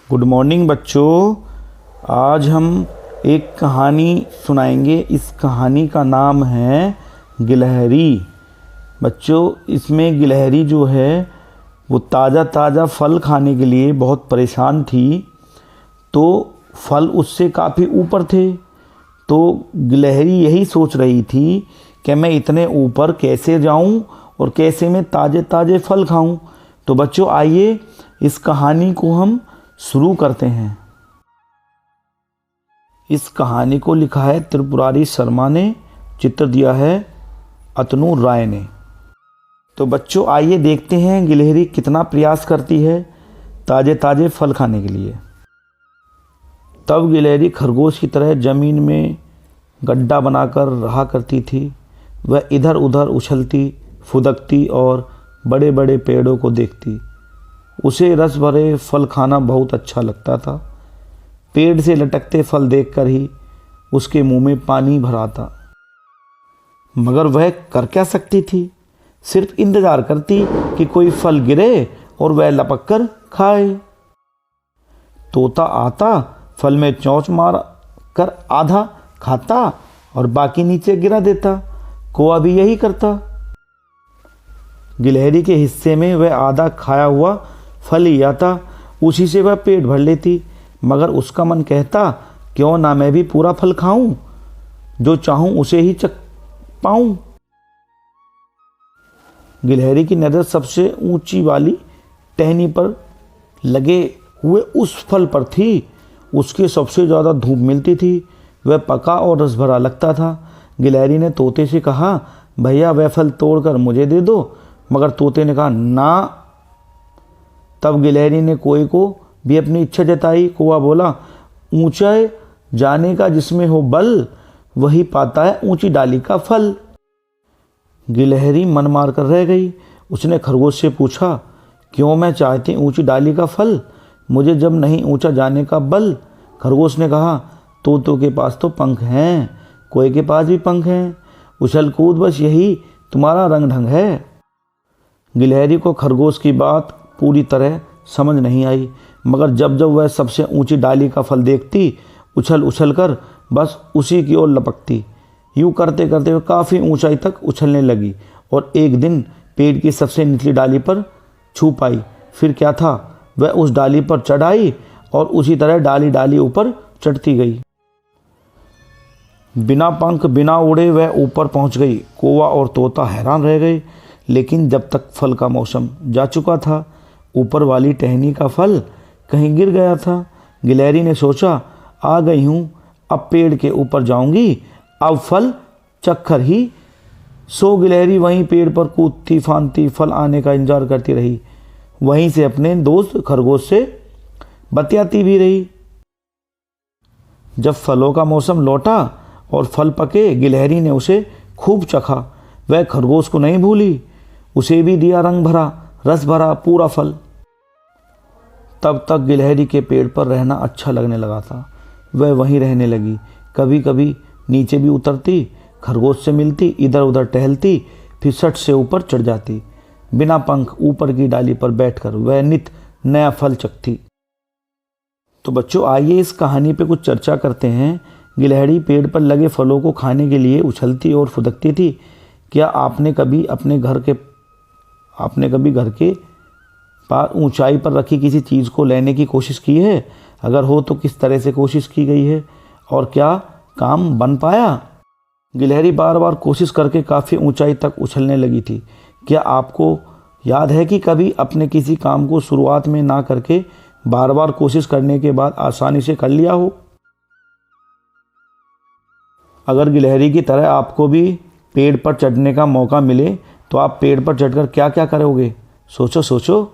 Good morning बच्चों। आज हम एक कहानी सुनाएंगे। इस कहानी का नाम है गिलहरी। बच्चों, इसमें गिलहरी जो है वो ताज़ा ताज़ा फल खाने के लिए बहुत परेशान थी। तो फल उससे काफ़ी ऊपर थे। तो गिलहरी यही सोच रही थी कि मैं इतने ऊपर कैसे जाऊं और कैसे मैं ताज़े ताज़े फल खाऊं। तो बच्चों, आइए इस कहानी को हम शुरू करते हैं। इस कहानी को लिखा है त्रिपुरारी शर्मा ने, चित्र दिया है अतनु राय ने। तो बच्चों, आइए देखते हैं गिलहरी कितना प्रयास करती है ताज़े ताज़े फल खाने के लिए। तब गिलहरी खरगोश की तरह ज़मीन में गड्ढा बनाकर रहा करती थी। वह इधर उधर उछलती फुदकती और बड़े बड़े पेड़ों को देखती। उसे रस भरे फल खाना बहुत अच्छा लगता था। पेड़ से लटकते फल देखकर ही उसके मुंह में पानी भर आता। मगर वह कर क्या सकती थी? सिर्फ इंतजार करती कि कोई फल गिरे और वह लपक कर खाए। तोता आता, फल में चोंच मार कर आधा खाता और बाकी नीचे गिरा देता। कौवा भी यही करता। गिलहरी के हिस्से में वह आधा खाया हुआ फल ही आता। उसी से वह पेट भर लेती। मगर उसका मन कहता, क्यों ना मैं भी पूरा फल खाऊं, जो चाहूं उसे ही चख पाऊं। गिलहरी की नज़र सबसे ऊंची वाली टहनी पर लगे हुए उस फल पर थी। उसके सबसे ज़्यादा धूप मिलती थी। वह पका और रस भरा लगता था। गिलहरी ने तोते से कहा, भैया वह फल तोड़कर मुझे दे दो। मगर तोते ने कहा, ना। तब गिलहरी ने कौवे को भी अपनी इच्छा जताई। कौवा बोला, ऊंचाई जाने का जिसमें हो बल, वही पाता है ऊंची डाली का फल। गिलहरी मन मार कर रह गई। उसने खरगोश से पूछा, क्यों मैं चाहती ऊंची डाली का फल, मुझे जब नहीं ऊंचा जाने का बल। खरगोश ने कहा, तोतों के पास तो पंख हैं, कौवे के पास भी पंख हैं। उछल कूद बस यही तुम्हारा रंग ढंग है। गिलहरी को खरगोश की बात पूरी तरह समझ नहीं आई। मगर जब जब वह सबसे ऊंची डाली का फल देखती, उछल उछल कर बस उसी की ओर लपकती। यूँ करते करते वह काफ़ी ऊंचाई तक उछलने लगी और एक दिन पेड़ की सबसे निचली डाली पर छू पाई। फिर क्या था, वह उस डाली पर चढ़ आई और उसी तरह डाली डाली ऊपर चढ़ती गई। बिना पंख बिना उड़े वह ऊपर पहुंच गई। कौवा और तोता हैरान रह गए। लेकिन जब तक फल का मौसम जा चुका था, ऊपर वाली टहनी का फल कहीं गिर गया था। गिलहरी ने सोचा, आ गई हूँ, अब पेड़ के ऊपर जाऊंगी, अब फल चक्कर ही। सो गिलहरी वहीं पेड़ पर कूदती फांदती फल आने का इंतजार करती रही। वहीं से अपने दोस्त खरगोश से बतियाती भी रही। जब फलों का मौसम लौटा और फल पके, गिलहरी ने उसे खूब चखा। वह खरगोश को नहीं भूली, उसे भी दिया रंग भरा रस भरा पूरा फल। तब तक गिलहरी के पेड़ पर रहना अच्छा लगने लगा था। वह वहीं रहने लगी। कभी कभी नीचे भी उतरती, खरगोश से मिलती, इधर उधर टहलती, फिर सट से ऊपर चढ़ जाती। बिना पंख ऊपर की डाली पर बैठकर वह नित नया फल चखती। तो बच्चों, आइए इस कहानी पे कुछ चर्चा करते हैं। गिलहरी पेड़ पर लगे फलों को खाने के लिए उछलती और फुदकती थी। क्या आपने कभी घर के पास ऊंचाई पर रखी किसी चीज़ को लेने की कोशिश की है? अगर हो तो किस तरह से कोशिश की गई है और क्या काम बन पाया? गिलहरी बार बार कोशिश करके काफ़ी ऊंचाई तक उछलने लगी थी। क्या आपको याद है कि कभी अपने किसी काम को शुरुआत में ना करके बार बार कोशिश करने के बाद आसानी से कर लिया हो? अगर गिलहरी की तरह आपको भी पेड़ पर चढ़ने का मौका मिले तो आप पेड़ पर चढ़कर क्या क्या करोगे? सोचो सोचो।